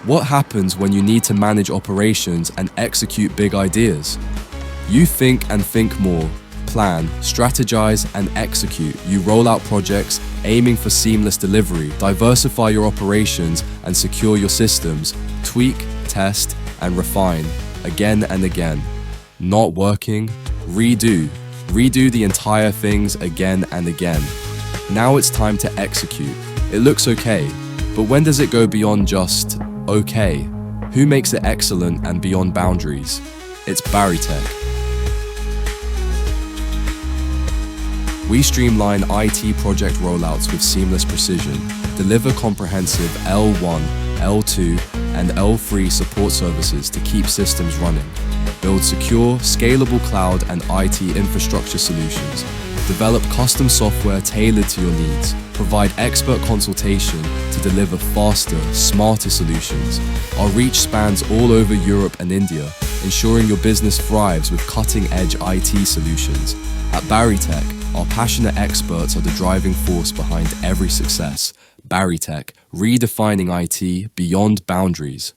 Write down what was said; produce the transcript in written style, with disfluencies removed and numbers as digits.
What happens when you need to manage operations and execute big ideas? You think and think more. Plan, strategize, and execute. You roll out projects, aiming for seamless delivery, diversify your operations, and secure your systems. Tweak, test, and refine, again and again. Not working? Redo. Redo the entire things again and again. Now it's time to execute. It looks okay, but when does it go beyond just okay? Who makes it excellent and beyond boundaries? It's BaryTech. We streamline IT project rollouts with seamless precision, deliver comprehensive L1, L2, and L3 support services to keep systems running, build secure, scalable cloud and IT infrastructure solutions, develop custom software tailored to your needs, provide expert consultation to deliver faster, smarter solutions. Our reach spans all over Europe and India, ensuring your business thrives with cutting-edge IT solutions. At BaryTech, our passionate experts are the driving force behind every success. BaryTech, redefining IT beyond boundaries.